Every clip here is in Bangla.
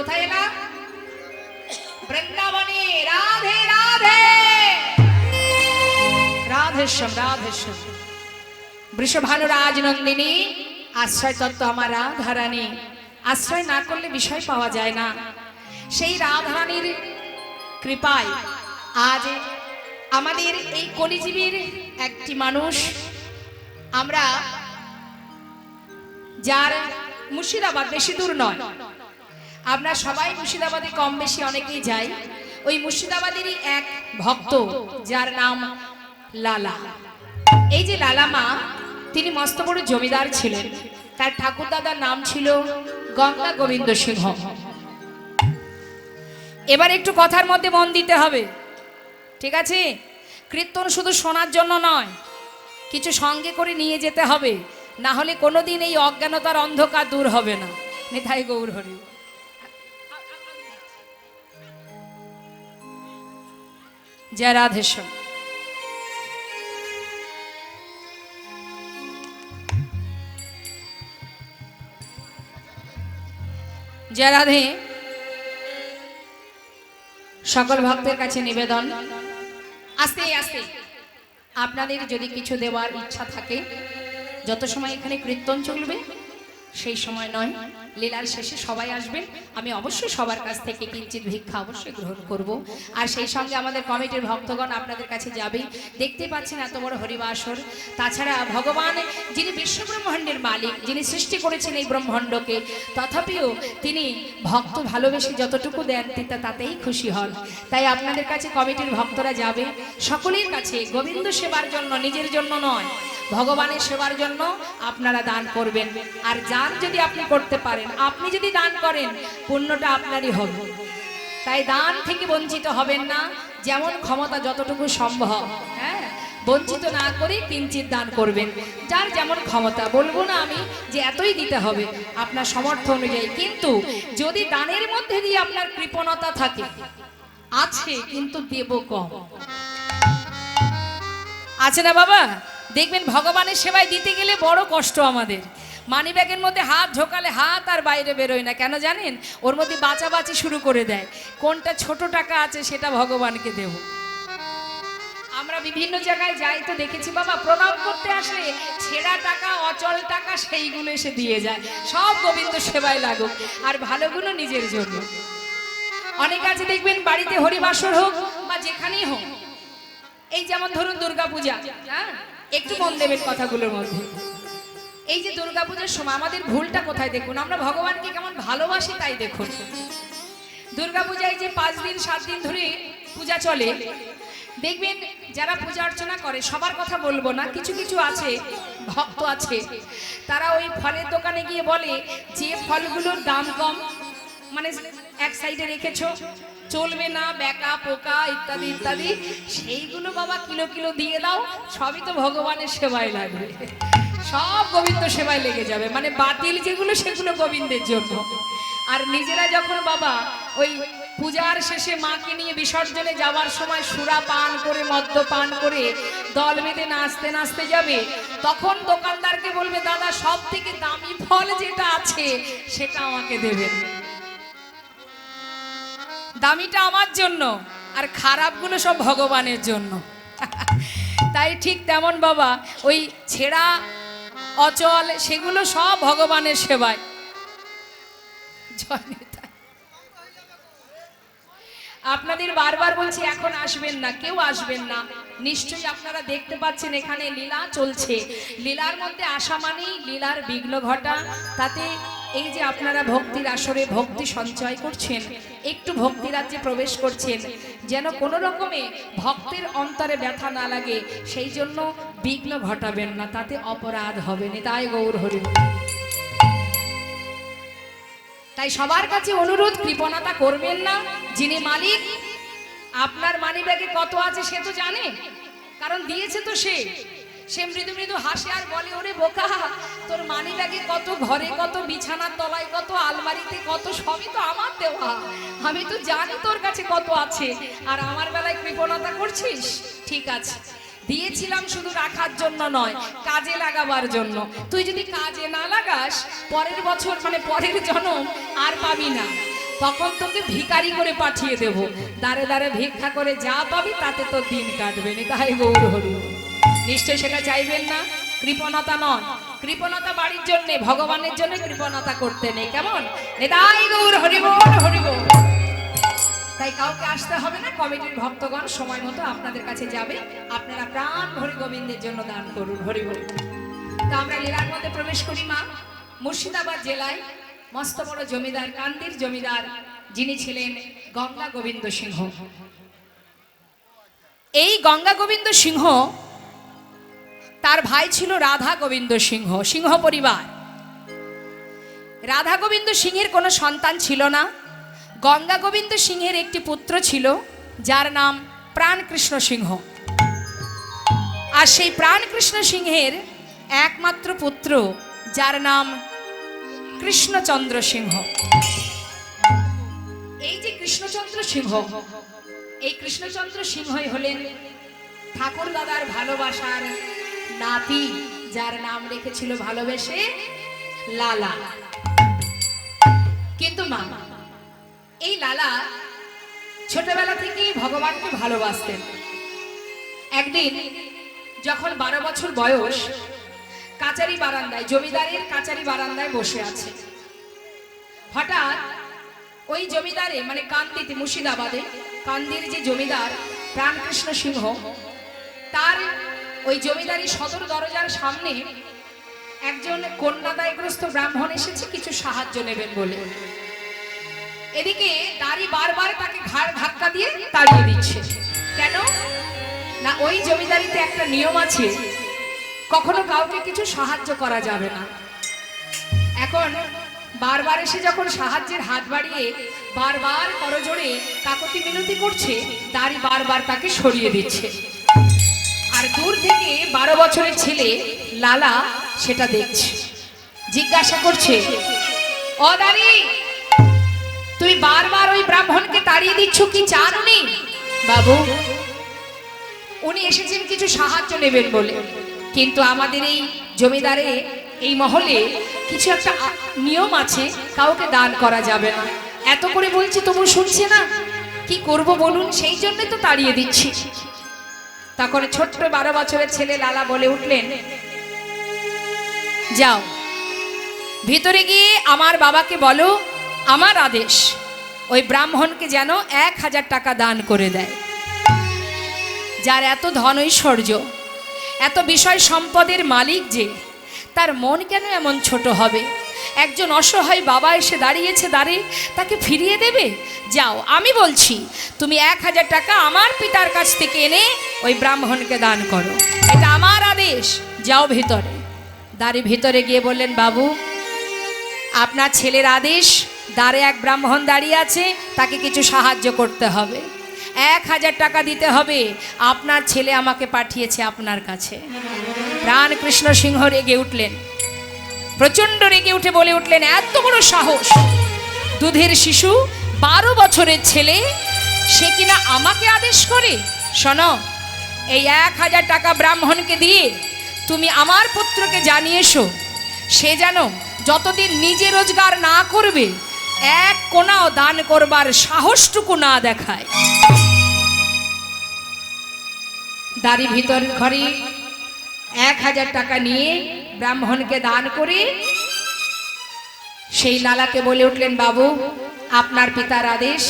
কোথায় এলাম? বৃন্দাবনে। রাধে রাধে, রাধেশ্যাম রাধেশ্যাম। বৃষভানু রাজনন্দিনী আশ্রয় তত্ত্ব আমার রাধারানী। আশ্রয় না করলে বিষয় পাওয়া যায় না। সেই রাধারানীর কৃপায় আজ আমাদের এই কলিজীবীর একটি মানুষ, আমরা যার মুর্শিদাবাদ বেশি দূর নয়, আমরা সবাই মুর্শিদাবাদে কম বেশি অনেকেই যাই। ওই মুর্শিদাবাদেরই এক ভক্ত যার নাম লালা। এই যে লালা মা, তিনি মস্ত বড় জমিদার ছিলেন। তার ঠাকুরদাদার নাম ছিল গঙ্গা গোবিন্দ সিংহ। এবার একটু কথার মধ্যে মন দিতে হবে, ঠিক আছে? কীর্তন শুধু শোনার জন্য নয়, কিছু সঙ্গে করে নিয়ে যেতে হবে, না হলে কোনোদিন এই অজ্ঞানতার অন্ধকার দূর হবে না। নিতাই গৌর হরি। জয় রাধেশ্বর। জয় রাধে। সকল ভক্তের কাছে নিবেদন, আস্তে আস্তে আপনাদের যদি কিছু দেওয়ার ইচ্ছা থাকে, যত সময় এখানে কীর্তন চলবে সেই সময় নয়, লীলার শেষে সবাই আসবেন। আমি অবশ্যই সবার কাছ থেকে কিঞ্চিত ভিক্ষা অবশ্যই গ্রহণ করব। আর সেই সঙ্গে আমাদের কমিটির ভক্তগণ আপনাদের কাছে যাবে। দেখতে পাচ্ছেন এত বড় হরিবাসর। তাছাড়া ভগবান যিনি বিশ্বব্রহ্মাণ্ডের মালিক, যিনি সৃষ্টি করেছেন এই ব্রহ্মাণ্ডকে, তথাপিও তিনি ভক্ত ভালোবেসে যতটুকু দেন তাতেই খুশি হন। তাই আপনাদের কাছে কমিটির ভক্তরা যাবে, সকলের কাছে গোবিন্দ সেবার জন্য, নিজের জন্য নয়, ভগবানের সেবার জন্য আপনারা দান করবেন। আর দান যদি আপনি করতে পারেন, আপনি যদি দান করেন, পুণ্যটা আপনারই হবে। তাই দান থেকে বঞ্চিত হবেন না, যেমন ক্ষমতা যতটুকু সম্ভব, হ্যাঁ, বঞ্চিত না করে কিঞ্চিত দান করবেন। যার যেমন ক্ষমতা, বলবো না আমি যে এতই দিতে হবে, আপনার সামর্থ্য অনুযায়ী। কিন্তু যদি দানের মধ্যে দিয়ে আপনার কৃপণতা থাকে, আছে কিন্তু দেব কম, আছে না বাবা? দেখবেন ভগবানের সেবায় দিতে গেলে বড় কষ্ট আমাদের। মানি ব্যাগের মধ্যে হাত ঢোকালে হাত আর বাইরে বেরোয় না, কেন জানেন? ওর মধ্যে বাঁচাবাচি শুরু করে দেয়, কোনটা ছোট টাকা আছে সেটা ভগবানকে দেব। আমরা বিভিন্ন জায়গায় যাই তো দেখেছি বাবা, প্রণাম করতে আসলে ছেঁড়া টাকা, অচল টাকা সেইগুলো এসে দিয়ে যায়। সব গোবিন্দ সেবায় লাগুক, আর ভালোগুলো নিজের জন্য। অনেক আছে দেখবেন বাড়িতে হরিবাসর হোক বা যেখানেই হোক, এই যেমন ধরুন দুর্গাপূজা, হ্যাঁ, একটু মন দেবেন কথাগুলোর মধ্যে। এই যে দুর্গাপূজার সময় আমাদের ভুলটা কোথায় দেখুন, আমরা ভগবানকে কেমন ভালোবাসি তাই দেখুন। দুর্গাপূজায় যে 5 দিন 7 দিন ধরে পূজা চলে, দেখবেন যারা পূজা অর্চনা করে, সবার কথা বলবো না, কিছু কিছু আছে ভক্ত আছে, তারা ওই ফলের দোকানে গিয়ে বলে যে ফলগুলোর দাম কম, মানে এক সাইডে রেখেছো, চলবে না, বেকা পোকা ইত্যাদি ইত্যাদি, সেইগুলো বাবা কিলো কিলো দিয়ে দাও, সবই তো ভগবানের সেবায় লাগবে, সব গোবিন্দ সেবায় লেগে যাবে। মানে বাতিল যেগুলো সেগুলো গোবিন্দের জন্য। আর নিজেরা যখন বাবা ওই পূজার শেষে মাকে নিয়ে বিসর্জনে যাওয়ার সময় সুরা পান করে, মদ্য পান করে দল বেঁধে নাচতে নাচতে যাবে, তখন দোকানদারকে বলবে, দাদা সব থেকে দামি ফল যেটা আছে সেটা আমাকে দেবেন, দামিটা আমার জন্য, আর খারাপগুলো সব ভগবানের জন্য। তাই ঠিক তেমন বাবা ওই ছেঁড়া অচল সেগুলো সব ভগবানের সেবায়। আপনাদের বারবার বলছি এখন আসবেন না, কেউ আসবেন না। নিশ্চয়ই আপনারা দেখতে পাচ্ছেন এখানে লীলা চলছে, লীলার মধ্যে আসা মানেই লীলার বিঘ্ন ঘটা। তাতে এই যে আপনারা ভক্তির আসরে ভক্তি সঞ্চয় করছেন, একটু ভক্তি রাজ্যে প্রবেশ করছেন, যেন কোনো রকমে ভক্তের অন্তরে ব্যথা না লাগে, সেই জন্য বিঘ্ন ঘটাবেন না, তাতে অপরাধ হবে না। তাই গৌর হরি। তাই সবার কাছে অনুরোধ, কৃপণতা করবেন না। যিনি মালিক, আপনার মানি ব্যাগে কত আছে সে তো জানে, কারণ দিয়েছে তো সে। সে মৃদু মৃদু হাসে আর বলে, ওরে বোকা, তোর মানি ব্যাগে কত, ঘরে কত, বিছানার তলায় কত, আলমারিতে কত, সবই তো আমার দেওয়া, আমি তো জানি তোর কাছে কত আছে, আর আমার বেলায় কৃপণতা করছিস। ঠিক আছে, দিয়েছিলাম শুধু রাখার জন্য নয়, কাজে লাগাবার জন্য। তুই যদি কাজে না লাগাস, পরের বছর মানে পরের জন্ম আর পাবি না। তখন তোকে ভিখারি করে পাঠিয়ে দেব, দাঁড়ে দাঁড়ে ভিক্ষা করে যা পাবি তাতে তো দিন কাটবে না। তাই গৌর হরি, নিশ্চয় সেটা চাইবেন না। কৃপণতা নন, কৃপণতা বাড়ির জন্য, ভগবানের জন্য কৃপণতা করতে নেই। কেমন? তাই গৌর হরি বল, হরি বল। তাই কাউকে আসতে হবে না, কমিটির ভক্তগণ সময় মতো আপনাদের কাছে যাবে, আপনারা প্রাণ ভরে গোবিন্দের জন্য দান করুন। হরি বল। তা আমরা লীলার মধ্যে প্রবেশ করি। মা মুর্শিদাবাদ জেলায় মস্ত বড় জমিদার, কান্দির জমিদার, যিনি ছিলেন গঙ্গা গোবিন্দ সিংহ। এই গঙ্গা গোবিন্দ সিংহ, তার ভাই ছিল রাধা গোবিন্দ সিংহ, সিংহ পরিবার। রাধা গোবিন্দ সিংহের কোনো সন্তান ছিল না। গঙ্গা গোবিন্দ সিংহের একটি পুত্র ছিল, যার নাম প্রাণকৃষ্ণ সিংহ। আর সেই প্রাণকৃষ্ণ সিংহের একমাত্র পুত্র, যার নাম কৃষ্ণচন্দ্র সিংহ। এই যে কৃষ্ণচন্দ্র সিংহ, এই কৃষ্ণচন্দ্র সিংহই হলেন ঠাকুর দাদার ভালোবাসার নাতি, যার নাম রেখেছিল ভালোবেসে লালা। কিন্তু মা, এই লালা ছোটবেলা থেকেই ভগবানকে ভালোবাসতেন। একদিন যখন 12 বছর বয়স, কাচারি বারান্দায়, জমিদারের কাচারি বারান্দায় বসে আছে। হঠাৎ ওই জমিদারে, মানে কান্দিতে, মুর্শিদাবাদে কান্দির যে জমিদার প্রাণকৃষ্ণ সিংহ, তার ওই জমিদারি সদর দরজার সামনে একজন কন্যাদায়গ্রস্ত ব্রাহ্মণ এসেছে কিছু সাহায্য নেবেন বলে। এদিকে দাঁড়ি বারবার তাকে ঘাড় ধাক্কা দিয়ে তাড়িয়ে দিচ্ছে। কেন না, ওই জমিদারিতে একটা নিয়ম আছে, কখনো কাউকে কিছু সাহায্য করা যাবে না। এখন বারবার এসে যখন সাহায্যের হাত বাড়িয়ে বারবার করজোড়ে কাকতি মিনতি করছে, দাঁড়ি বারবার তাকে সরিয়ে দিচ্ছে। আর দূর থেকে 12 বছরের ছেলে লালা সেটা দেখছে, জিজ্ঞাসা করছে, ও দাঁড়ি, তুই বারবার ওই ব্রাহ্মণকে তাড়িয়ে দিচ্ছ, কি চান উনি? বাবু, উনি এসেছেন কিছু সাহায্য নেবেন বলে, কিন্তু আমাদের এই জমিদারে, এই মহলে কিছু একটা নিয়ম আছে, কাউকে দান করা যাবে না। এত করে বলছি তবু শুনছে না, কি করব বলুন? সেই জন্য তো তাড়িয়ে দিচ্ছি। তখন ছোট্ট 12 বছরের ছেলে লালা বলে উঠলেন, যাও ভিতরে গিয়ে আমার বাবাকে বলো, আমার আদেশ ওই ব্রাহ্মণকে যেন 1000 টাকা দান করে দেয়। যার এত ধন ঐশ্বর্য, এত বিষয় সম্পদের মালিক, যে তার মন কেন এমন ছোট হবে? একজন অসহায় বাবা এসে দাঁড়িয়েছে দ্বারে, তাকে ফিরিয়ে দেবে? যাও, আমি বলছি তুমি 1000 টাকা আমার পিতার কাছ থেকে এনে ওই ব্রাহ্মণকে দান করো, এটা আমার আদেশ। যাও ভিতরে। দ্বারে ভিতরে গিয়ে বললেন, বাবু, আপনার ছেলের আদেশ, দ্বারে এক ব্রাহ্মণ দাঁড়িয়ে আছে, তাকে কিছু সাহায্য করতে হবে, 1000 টাকা দিতে হবে, আপনার ছেলে আমাকে পাঠিয়েছে আপনার কাছে। প্রাণকৃষ্ণ সিংহ রেগে উঠলেন, প্রচন্ড রেগে উঠে বলে উঠলেন, এত বড় সাহস! দুধের শিশু, 12 বছরের ছেলে, সে কিনা আমাকে আদেশ করে? শোনো, এই 1000 টাকা ব্রাহ্মণকে দিয়ে তুমি আমার পুত্রকে জানিয়ে এসো, সে যেন যতদিন নিজে রোজগার না করবে, এক কোনাও দান করবার সাহসটুকু না দেখায়। দাঁড়ি ভিতর ঘরে 1000 টাকা নিয়ে ব্রাহ্মণকে দান করে সেই লালাকে বলে উঠলেন, বাবু, আপনার পিতার আদেশ,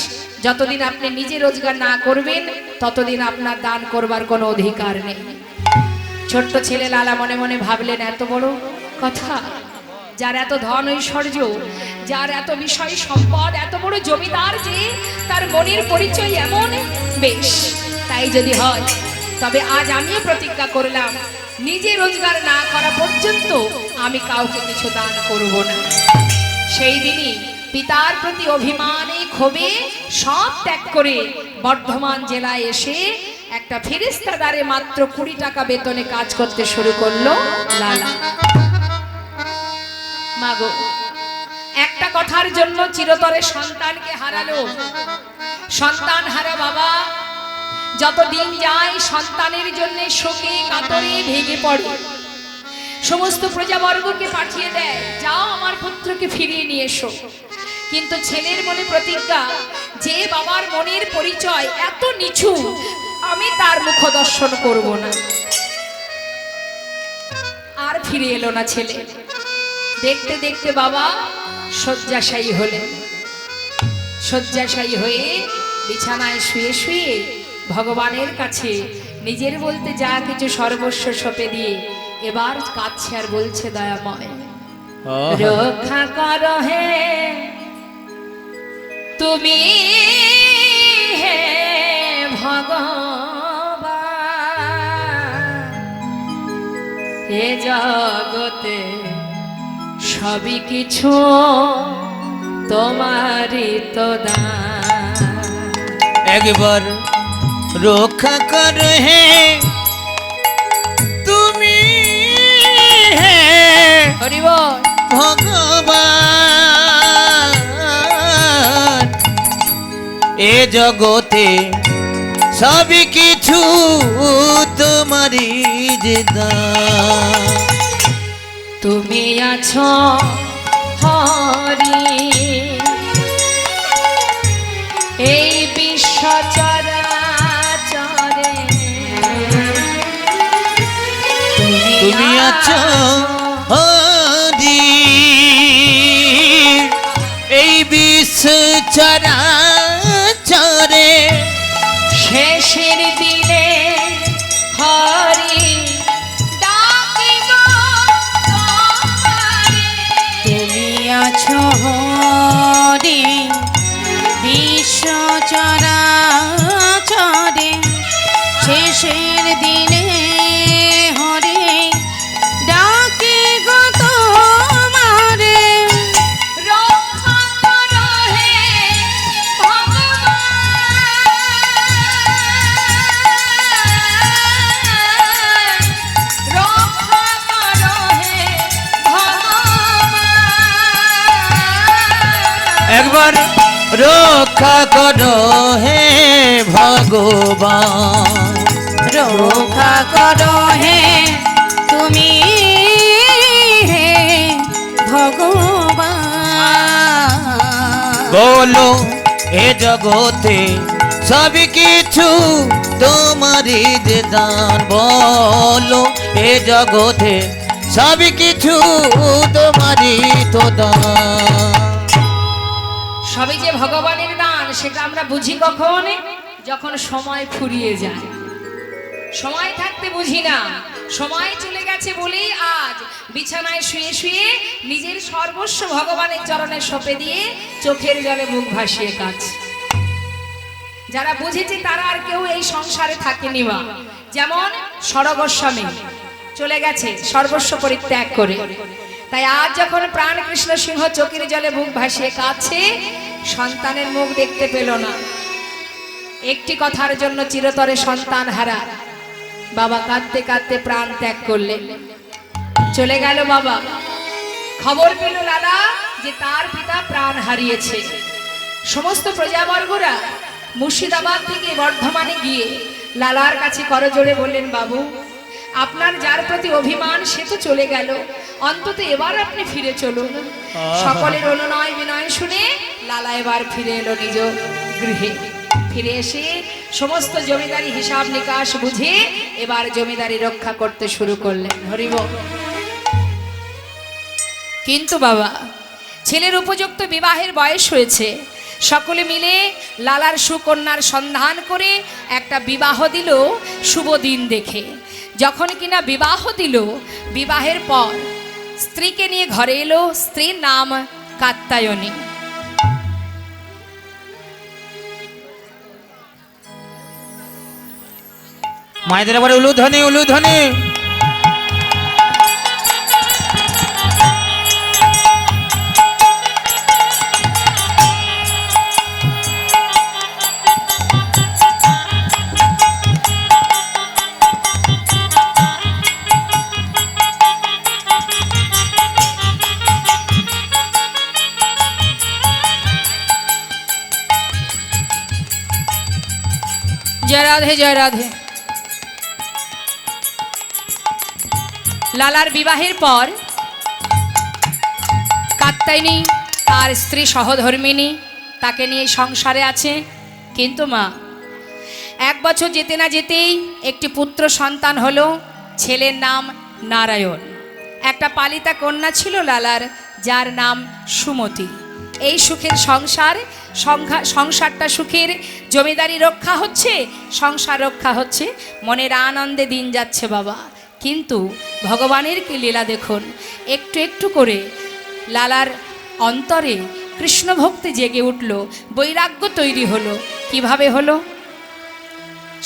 যতদিন আপনি নিজে রোজগার না করবেন ততদিন আপনার দান করবার কোনো অধিকার নেই। ছোট্ট ছেলে লালা মনে মনে ভাবলেন, এত বড় কথা! যার এত ধন ঐশ্বর্য, যার এত বিষয় সম্পদ, এত বড় জমিদার, যে তার মনের পরিচয় এমন, বেশ, তাই যদি হয় তবে আজ আমিও প্রতিজ্ঞা করলাম, নিজে রোজগার না করা পর্যন্ত আমি কাউকে কিছু দান করব না। সেই দিনই পিতার প্রতি অভিমানে, ক্ষোভে সব ত্যাগ করে বর্ধমান জেলায় এসে একটা ফেরেশতাদারে মাত্র 20 টাকা বেতনে কাজ করতে শুরু করলো লালা। মাগো, একটা কথার জন্য চিরতরে সন্তানকে হারালো। সন্তান হারা বাবা যত দিন যায় সন্তানের জন্য শোকে কাতরে ভেঙে পড়ে, সমস্ত প্রজাবর্গকে পাঠিয়ে দেয়, যাও আমার পুত্রকে ফিরিয়ে নিয়ে এসো। কিন্তু ছেলের মনে প্রতিজ্ঞা, যে বাবার মনের পরিচয় এত নিচু, আমি তার মুখ দর্শন করব না। আর ফিরে এলো না ছেলে। দেখতে দেখতে বাবা শয্যাশায়ী হলেন। শয্যাশায়ী হয়ে বিছানায় শুয়ে শুয়ে ভগবানের কাছে নিজের বলতে যা কিছু সর্বস্ব সঁপে দিয়ে এবার কাঁদছে আর বলছে, দয়াময় রক্ষা করো হে তুমি, হে ভগবান, এ জগতে সবই কিছু তোমারই তো দান। একবার রক্ষা কর হে তুমি, হে হরি বল। ভগবান, এ জগতে সবই কিছু তোমারই যে দান। তুমি আছো হরি এই বিশ্ব চরাচরে, তুমি আছো হরি এই বিশ্ব চরাচরে, শেষের দিনে হরি ডাকিব তোমারে। তুমি আছো হরি বিশ্ব চরাচরে, শেষের দিনে হরি ডাকি গো তোমারে। রক্ষা করো হে ভগবান, রক্ষা করো হে ভগবান। একবার রক্ষা করো হে ভগবান, রক্ষা করো হে তুমি, হে ভগবান। বলো এ জগতে সবই কিছু তোমারই যে দান। বলো এ জগতে সবই কিছু তোমারই তো দান। সবই যে ভগবানের দান সেটা আমরা বুঝি কখন? যখন সময় ফুরিয়ে যায়। সময় থাকতে বুঝি না, সময় চলে গেছে বলেই আজ বিছানায় শুয়ে শুয়ে নিজের সর্বস্ব ভগবানের চরণে সঁপে দিয়ে চোখের জলে মুখ ভাসিয়ে কাঁদছে। যারা বুঝেছে তারা আর কেউ এই সংসারে থাকেনি বা, যেমন সরগোস্বামী চলে গেছে সর্বস্ব পরিত্যাগ করে। তাই আজ যখন প্রাণ কৃষ্ণ সিংহ চোখের জলে মুখ ভাসিয়ে কাঁদছে, সন্তানের মুখ দেখতে পেল না। একটি কথার জন্য চিরতরে সন্তান হারা বাবা কাঁদতে কাঁদতে প্রাণ ত্যাগ করলেন। চলে গেল বাবা। খবর পেল লালা যে তার পিতা প্রাণ হারিয়েছে। সমস্ত প্রজাবর্গরা মুর্শিদাবাদ থেকে বর্ধমানে গিয়ে লালার কাছে করজোড়ে বললেন, বাবু আপনার যার প্রতি অভিমান সে তো চলে গেল, অন্তত এবার আপনি ফিরে চলুন। সকলের অনুনয় বিনয় শুনে লালা এবার ফিরে এলো নিজ গৃহে। ফিরে এসে সমস্ত জমিদারি হিসাব নিকাশ বুঝে এবার জমিদারি রক্ষা করতে শুরু করলেন। হরিব। কিন্তু বাবা ছেলের উপযুক্ত বিবাহের বয়স হয়েছে। সকলে মিলে লালার সুকন্যার সন্ধান করে একটা বিবাহ দিল শুভ দিন দেখে। যখন কিনা বিবাহ দিল, বিবাহের পর স্ত্রীকে নিয়ে ঘরে এলো। স্ত্রীর নাম কাত্যায়নী। মায়েদের আবার উলুধ্বনি উলুধ্বনি। জয় রাধে জয় রাধে। লালার বিবাহের পর কাত্যায়নী তার স্ত্রী সহধর্মিণী, তাকে নিয়ে সংসারে আছে। কিন্তু মা, 1 বছর যেতে না যেতেই একটি পুত্র সন্তান হলো। ছেলের নাম নারায়ণ। একটা পালিতা কন্যা ছিল লালার, যার নাম সুমতি। এই সুখের সংসারটা সুখের, জমিদারি রক্ষা হচ্ছে, সংসার রক্ষা হচ্ছে, মনের আনন্দে দিন যাচ্ছে বাবা। কিন্তু ভগবানের কি লীলা দেখুন, একটু একটু করে লালার অন্তরে কৃষ্ণ ভক্তি জেগে উঠল, বৈরাগ্য তৈরি হলো। কিভাবে হলো?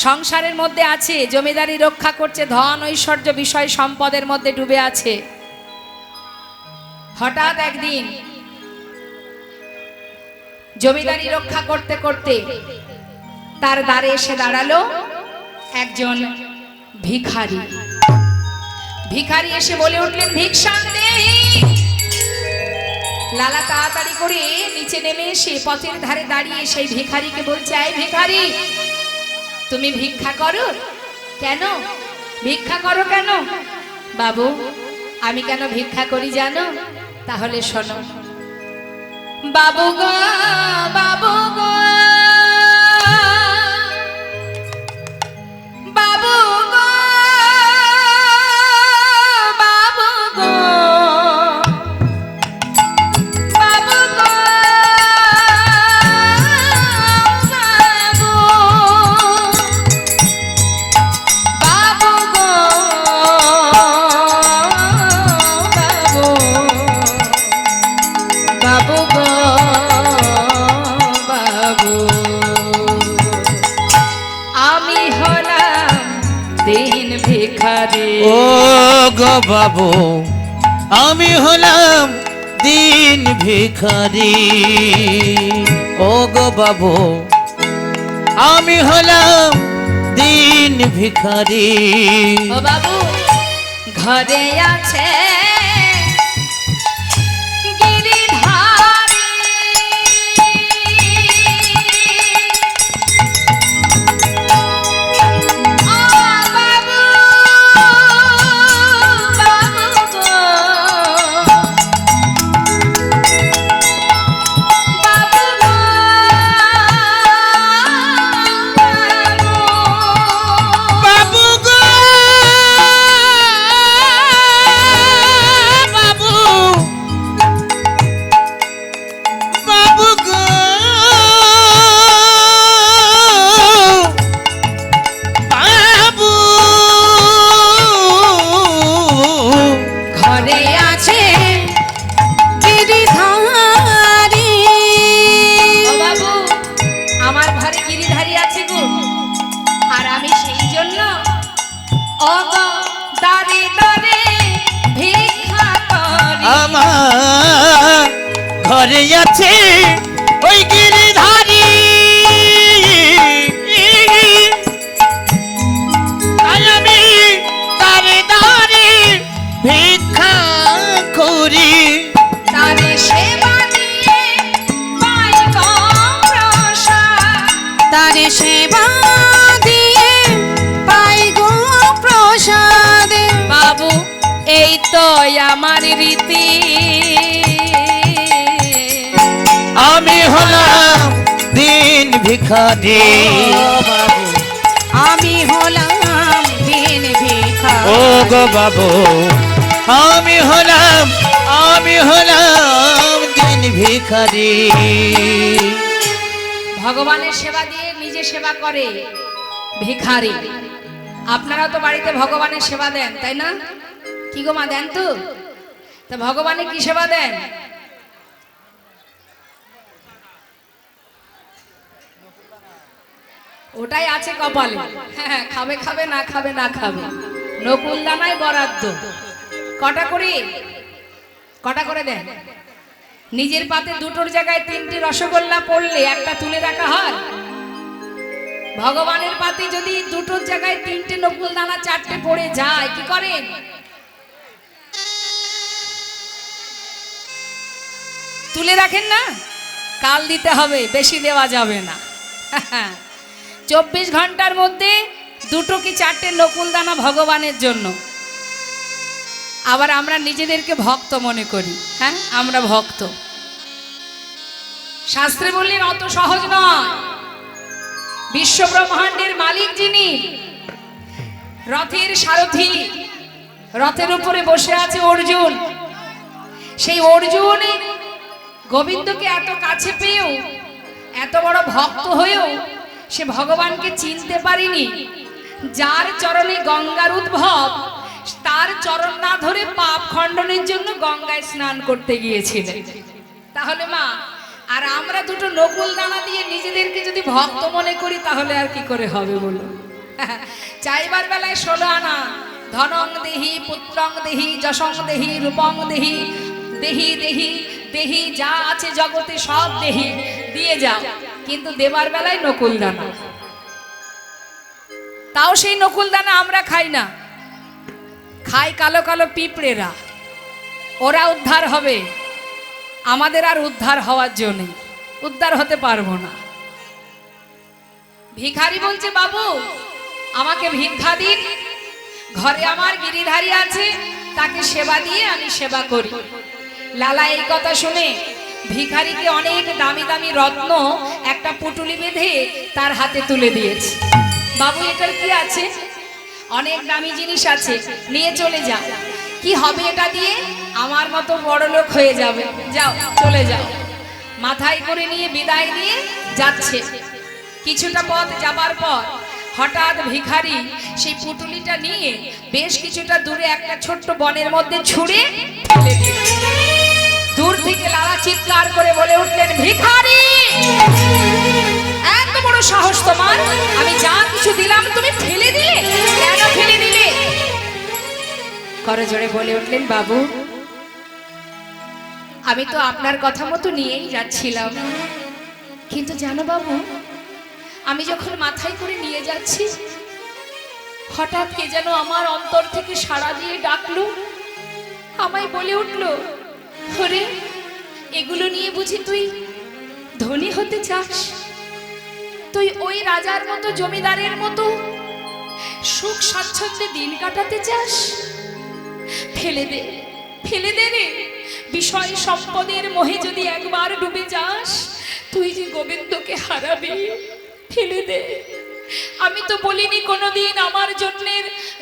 সংসারের মধ্যে আছে, জমিদারি রক্ষা করছে, ধন ঐশ্বর্য বিষয় সম্পদের মধ্যে ডুবে আছে। হঠাৎ একদিন জমিদারি রক্ষা করতে করতে তার দ্বারে এসে দাঁড়ালো একজন ভিখারি। ভিখারি এসে বলে উঠলেন, ভিক্ষাং দেহি। লালা তাড়াতাড়ি করে নিচে নেমে এসে পথের ধারে দাঁড়িয়ে সেই ভিখারিকে বলছে, এই ভিখারি, তুমি ভিক্ষা করো কেন? ভিক্ষা করো কেন? বাবু, আমি কেন ভিক্ষা করি জানো? তাহলে শোনো। বাবু গো, বাবু গো, বাবু গো, বাবু গো, বাবু গো, বাবু গো, বাবু গো, বাবু, আমি হলাম দিন ভিখারি। ও গো বাবু, আমি হলাম দিন ভিখারি। ও গো বাবু, আমি হলাম দিন ভিখারি। ও বাবু, ঘরে আছে গিরিধারী, ও বাবু, বাবু গো, বাবু গো, বাবু গো, বাবু, বাবু গো, বাবু, ঘরে আছে গিরিধারী। ও বাবু, আমার ঘরে গিরিধারী আছে গো, আর আমি সেই জন্য দাঁড়ে দাঁড়ে ভিক্ষা করি। আমার ঘরে আছে ওই গিরিধারী, তাই আমি দাঁড়ে দাঁড়ে ভিক্ষা করি। তারে সেবা দিয়ে পাই গো প্রসাদ। তারে সেবা দিয়ে পাই গো প্রসাদ। বাবু, এই তো আমার রীতি। আমি হলাম দিন ভিখারি। আমি হলাম দিন ভিখারি। ও গো বাবু, আমি হলাম দিন ভিখারি। ভগবানের সেবা দিয়ে নিজে সেবা করে ভিখারি। আপনারা তো বাড়িতে ভগবানের সেবা দেন, তাই না? কি গো মা, দেন তো? তা ভগবানে কি সেবা দেন? ওটাই আছে কপালে। হ্যাঁ, খাবে খাবে, না খাবে না খাবে। নকুল দানায় বরাদ্দ। কটা করে দেন? নিজের পাতে দুটোর জায়গায় 3টি রসগোল্লা পড়লে একটা তুলে রাখা হয়। ভগবানের পাতে যদি দুটোর জায়গায় 3টে নকুল দানা 4টে পড়ে যায়, কি করেন? তুলে রাখেন না? কাল দিতে হবে, বেশি দেওয়া যাবে না। 24 ঘন্টার মধ্যে 2 কি 4টে নকুল দানা ভগবানের জন্য। আবার আমরা নিজেদেরকে ভক্ত মনে করি। হ্যাঁ, আমরা ভক্ত। শাস্ত্রে বললেন অত সহজ নয়। বিশ্ব ব্রহ্মাণ্ডের মালিক যিনি, রথের সারথি, রথের উপরে বসে আছে অর্জুন। সেই অর্জুন গোবিন্দকে এত কাছে পেয়েও, এত বড় ভক্ত হয়েও সে ভগবানকে চিনতে পারেনি। যার চরণে গঙ্গার উদ্ভব, তার চরণ না ধরে পাপ খণ্ডনের জন্য গঙ্গায় স্নান করতে গিয়েছিলেন। তাহলে মা, আর আমরা দুটো নকুল দানা দিয়ে নিজেদেরকে যদি ভক্ত মনে করি তাহলে আর কি করে হবে বলো? চাইবার বেলায় 16 আনা ধনং দেহি, পুত্রং দেহি, যশং দেহি, রূপং দেহি, দেহি দেহি দেহি, যা আছে জগতে সব দেহি, দিয়ে যাও। কিন্তু দেবার বেলায় নকুল দানা, তাও সেই নকুল দানা আমরা খাই না, খাই কালো কালো পিঁপড়েরা। ওরা উদ্ধার হবে, আমাদের আর উদ্ধার হওয়ার জন্য উদ্ধার হতে পারবো না। ভিখারি বলছে, বাবু আমাকে ভিক্ষা দিন, ঘরে আমার গিরিধারী আছে, তাকে সেবা দিয়ে আমি সেবা করি। লালা এই কথা শুনে ভিখারিকে অনেক দামি দামি রত্ন একটা পুটুলি বেঁধে তার হাতে তুলে দিয়েছে। বাবু এটার কি আছে? অনেক দামি জিনিস আছে, নিয়ে চলে যাও। কি হবে এটা দিয়ে? আমার মতো বড় লোক হয়ে যাবে, যাও চলে যাও। মাথায় করে নিয়ে বিদায় দিয়ে যাচ্ছে। কিছুটা পথ যাবার পর হঠাৎ ভিখারি সেই পুটুলিটা নিয়ে বেশ কিছুটা দূরে একটা ছোট্ট বনের মধ্যে ছুঁড়ে ফেলে দিল। দূর থেকে লালা চিৎকার করে বলে উঠলেন, ভিখারি, এত বড় সাহস তোমার! আমি যা কিছু দিলাম তুমি ফেলে দিলে, কেন ফেলে দিলে? করজোড়ে বলে উঠলেন, বাবু আমি তো আপনার কথা মতো নিয়েই যাচ্ছিলাম, কিন্তু জানো বাবু, আমি যখন মাথায় করে নিয়ে যাচ্ছি হঠাৎ কে যেন আমার অন্তর থেকে সাড়া দিয়ে ডাকলো, আমায় বলে উঠলো, ওরে এগুলো নিয়ে বুঝি তুই ধনী হতে চাস? তুই ওই রাজার মতো, জমিদারের মতো সুখ স্বাচ্ছন্দ্যে দিন কাটাতে চাস? ফেলে দে, ফেলে দে রে। বিষয় সম্পদের মোহে যদি একবার ডুবে যাস, তুই যে গোবিন্দকে হারাবি। ফেলে দে। আমি তো বলিনি কোনোদিন আমার জন্য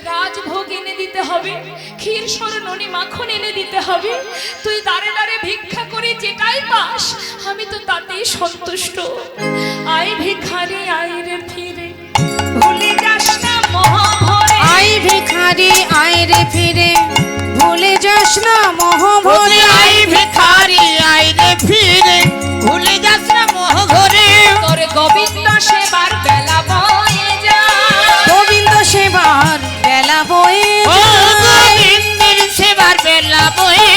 রাজভোগ এনে দিতে হবে, ক্ষীর সরননি মাখন এনে দিতে হবে। তুই দাঁড়ে দাঁড়ে ভিক্ষা করে যেটাই পাস আমি তো তাতেই সন্তুষ্ট। আয় ভিখারি আয় রে ফিরে, ভুলে যাস না মহাভরে। আয় ভিখারি আয় রে ফিরে, ভুলে যাস না মোহভরে। আই ভিখারি আই রে ফিরে, ভুলে যাস না মোহ ঘরে। তোর গোবিন্দ সেবার বেলা বয়ে যায়, গোবিন্দ সেবার বেলা বয়ে ও যায়। গোবিন্দের সেবার বেলা বয়ে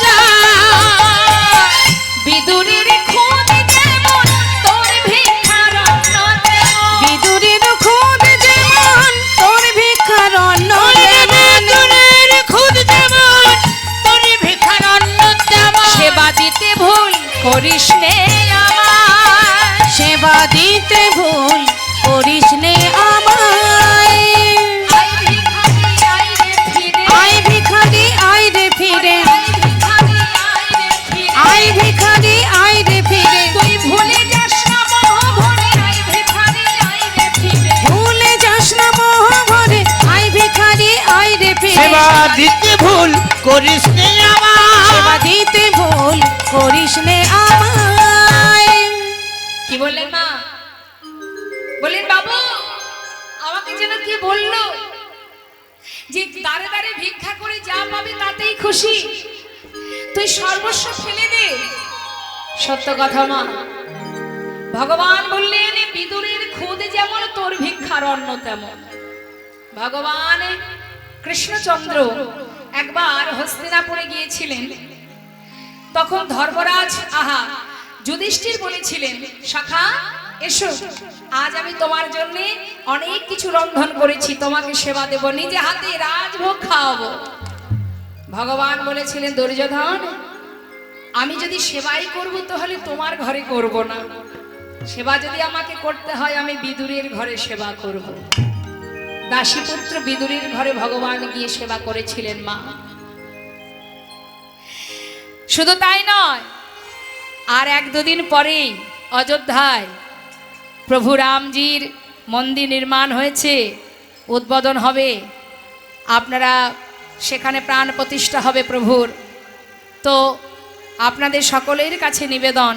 যায়। বিদুরের খুদ যেমন তোর ভিক্ষার অন্ন তেমন। বিদুরের খুদ যেমন তোর ভিক্ষার অন্ন তেমন। বিদুরের খুদ যেমন তোর ভিখার অন্ন তেমন। সেবা দিতে ভুল করিস নে আমার, সেবা দিতে ভুল করিস নে আমায়। আয় ভিখারি আয় রে ফিরে, আয় ভিখারি আয় রে ফিরে, তুই ভুলে যাস না মহাভরে। আয় ভিখারি আয় রে ফিরে, ভুলে যাস না মোহভরে। আয় ভিখারি আয় রে ফিরে, সেবা দিতে ভুল করিস নে আমার। সেবা দিতে ভুল করিস নে আমায়। কি বললেন মা? বললেন বাবু আমাকে যেন কি বললো যে দাঁড়ে দাঁড়ে ভিক্ষা করে যা পাবে তাতেই খুশি, তুই সর্বস্ব ফেলে দে। সত্য কথা মা, ভগবান বললেন বিদুরের খুদ যেমন তোর ভিক্ষার অন্ন তেমন। ভগবান কৃষ্ণচন্দ্র একবার হস্তিনাপুরে গিয়েছিলেন, তখন ধর্মরাজ যুধিষ্ঠির বলেছিলেন, সখা এসো, আজ আমি তোমার জন্য অনেক কিছু রন্ধন করেছি, তোমাকে সেবা দেব, নিজে হাতে রাজভোগ খাওয়াবো। ভগবান বলেছিলেন, দুর্যোধন আমি যদি সেবাই করব তাহলে তোমার ঘরে করব না, সেবা যদি আমাকে করতে হয় আমি বিদুরের ঘরে সেবা করব। দাসীপুত্র বিদুরের ঘরে ভগবান গিয়ে সেবা করেছিলেন মা। শুধু তাই নয়, আর এক দুদিন পরেই অযোধ্যায় প্রভু রামজির মন্দির নির্মাণ হয়েছে, উদ্বোধন হবে, আপনারা সেখানে প্রাণ প্রতিষ্ঠা হবে প্রভুর। তো আপনাদের সকলের কাছে নিবেদন,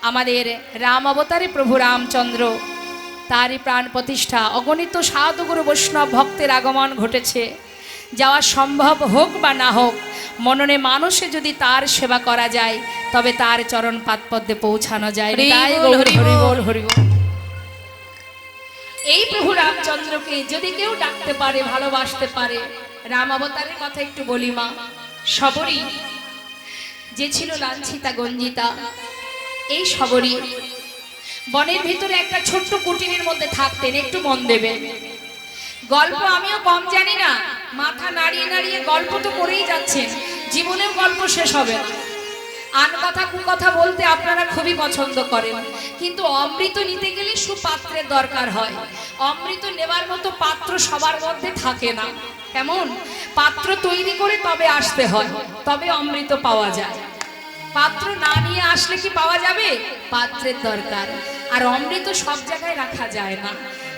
আমাদের রাম অবতারে প্রভু রামচন্দ্র তারই প্রাণ প্রতিষ্ঠা, অগণিত সাধুগুরু বৈষ্ণব ভক্তের আগমন ঘটেছে। যাওয়া সম্ভব হোক বা না হোক, মননে মানুষে যদি তার সেবা করা যায় তবে তার চরণ পাদপদ্মে পৌঁছানো যায়। হরি তাই বল, হরি হরি বল, বল। হরি বল। এই প্রভু রামচন্দ্রকে যদি কেউ ডাকতে পারে, ভালোবাসতে পারে, রাম অবতারের কথা একটু বলি মা। সবরী যে ছিল লাঞ্ছিতা গঞ্জিতা, এই সবরী বনের ভিতরে একটা ছোট্ট কুটিরের মধ্যে থাকতেন। একটু মন দেবেন, গল্প আমিও কম জানি না, মাথা নাড়িয়ে নাড়িয়ে গল্প তো করেই যাচ্ছেন, জীবনেও গল্প শেষ হবে না। আন কথা কুকথা বলতে আপনারা খুবই পছন্দ করেন, কিন্তু অমৃত নিতে গেলে সুপাত্রের দরকার হয়। অমৃত নেবার মতো পাত্র সবার মধ্যে থাকে না। কেমন পাত্র তৈরি করে তবে আসতে হয়, তবে অমৃত পাওয়া যায়। পাত্র না নিয়ে আসলে কি পাওয়া যাবে? পাত্রের দরকার। আর অমৃত সব জায়গায় রাখা যায় না।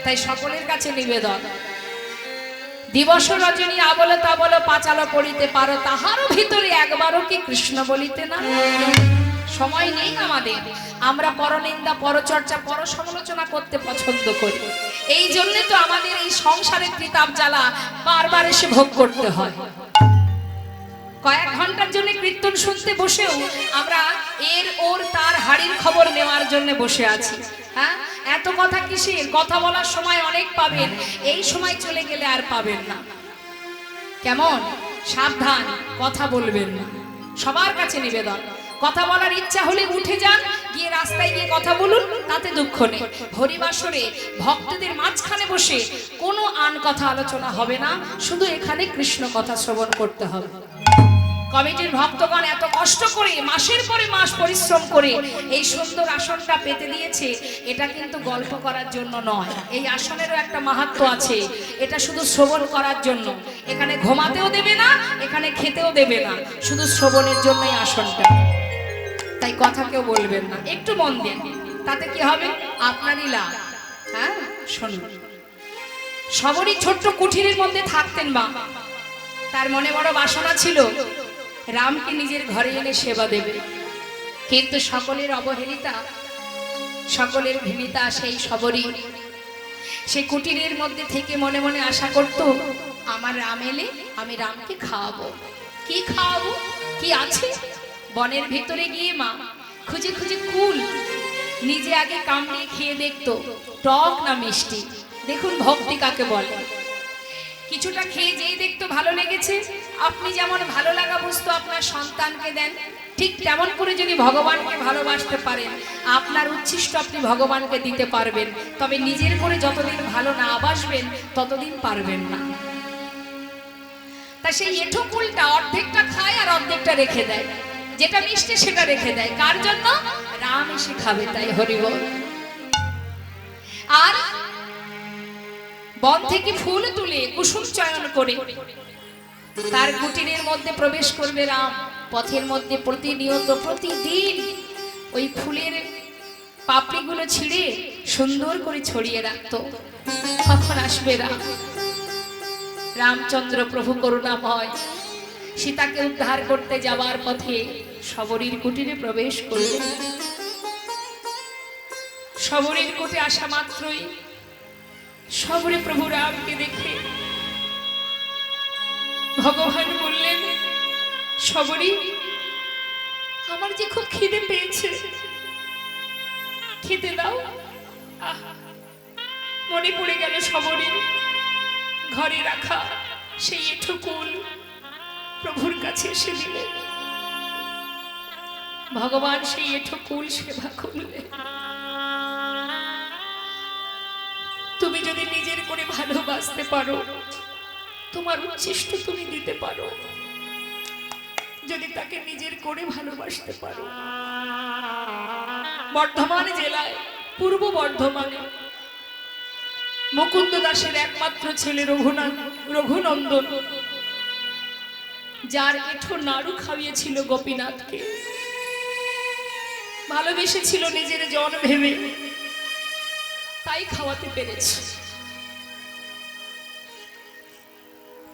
তাই সকলের কাছে নিবেদন, দিবস রজনী আবল তাবল পাঁচালো করিতে পারো, তাহারও ভিতরে একবারও কি কৃষ্ণ বলিতে না? সময় নেই আমাদের, আমরা পরনিন্দা, পরচর্চা, পর সমালোচনা করতে পছন্দ করি। এই জন্য তো আমাদের এই সংসারের ত্রিতাপ জ্বালা বারবার এসে ভোগ করতে হয়। কয়েক ঘন্টার জন্য কীর্তন শুনতে বসেও আমরা এর ওর তার হাড়ির খবর নেওয়ার জন্য বসে আছি। হ্যাঁ, এত কথা কিসের? কথা বলার সময় অনেক পাবেন, এই সময় চলে গেলে আর পাবেন না। কেমন সাবধান, কথা বলবেন না। সবার কাছে নিবেদন, কথা বলার ইচ্ছা হলে উঠে যান, গিয়ে রাস্তায় গিয়ে কথা বলুন, তাতে দুঃখ নেই। হরিবাসরে ভক্তদের মাঝখানে বসে কোনো আন কথা আলোচনা হবে না, শুধু এখানে কৃষ্ণ কথা শ্রবণ করতে হবে। কমিটির ভক্তগণ এত কষ্ট করে মাসের পরে মাস পরিশ্রম করে এই সুন্দর আসনটা পেতে দিয়েছে, এটা কিন্তু গল্প করার জন্য নয়। এই আসনেরও একটা মাহাত্ম্য আছে, এটা শুধু শ্রবণ করার জন্য। এখানে ঘুমাতেও দেবে না, এখানে খেতেও দেবে না, শুধু শ্রবণের জন্যই আসনটা। তাই কথা কেউ বলবেন না, একটু মন দেন, তাতে কি হবে? আপনারই লাভ। হ্যাঁ শুনুন, সবরই ছোট্ট কুঠিরের মধ্যে থাকতেন মা। তার মনে বড় বাসনা ছিল রামকে নিজের ঘরে এনে সেবা দেবে, কিন্তু সকলের অবহেলিতা, সকলের ঘৃণিতা সেই সবরী সে কুটিরের মধ্যে থেকে মনে মনে আশা করত, আমার রাম এলে আমি রামকে খাওয়াবো। কি খাওয়াবো? কি আছে? বনের ভিতরে গিয়ে মা খুঁজে খুঁজে কুল নিজে আগে কামড়িয়ে খেয়ে দেখতো টক না মিষ্টি। দেখুন ভক্তি কাকে বলে। কিছুটা খেয়ে যেই দেখতো ভালো লেগেছে, আপনি যেমন ভালো লাগা বস্তু আপনার সন্তানকে দেন, ঠিক তেমন করে যদি ভগবানকে ভালোবাসতে পারেন, আপনার উচ্ছিষ্ট আপনি ভগবানকে দিতে পারবেন। তবে নিজের করে যতদিন ভালো না বাসবেন ততদিন পারবেন না। তা সেই এঁঠো কুলটা অর্ধেকটা খায় আর অর্ধেকটা রেখে দেয়, যেটা মিষ্টি সেটা রেখে দেয়। কার জন্য? রাম এসে খাবে, তাই হরি বল। আর বন থেকে ফুল তুলে কুসুম চয়ন করে তার কুটিরের মধ্যে প্রবেশ করবে রাম। পথের মধ্যে প্রতিনিয়ত প্রতিদিন ওই ফুলের পাপড়িগুলো ছিঁড়ে সুন্দর করে ছড়িয়ে রাখতো। কখন আসবে রাম? রামচন্দ্র প্রভু করুণাময় সীতাকে উদ্ধার করতে যাওয়ার পথে সবরীর কুটিরে প্রবেশ করলেন। সবরীর কুটে আসা মাত্রই সবরী প্রভু রামকে দেখে ভগবান বললেন, সবরী আমার যে খুব খিদে পেয়েছে, খেতে দাও। মনে পড়ে গেল সবরী ঘরে রাখা সেই এঁঠো কুল প্রভুর কাছে এসে দিলেন। ভগবান সেই এঁঠো কুল সেবা করলেন। তুমি যদি নিজের করে ভালোবাসতে পারো, তোমার উচ্ছিষ্ট তুমি দিতে পারো। যদি তাকে নিজের করে ভালোবাসতে পারো। বর্ধমান জেলায় পূর্ব বর্ধমানে মুকুন্দ দাসের একমাত্র ছেলে রঘুনন্দন, যার এঁঠো নাড়ু খাইয়েছিল গোপীনাথকে, ভালোবেসেছিল নিজের জন ভেবে, তাই খাওয়াতে পেরেছে।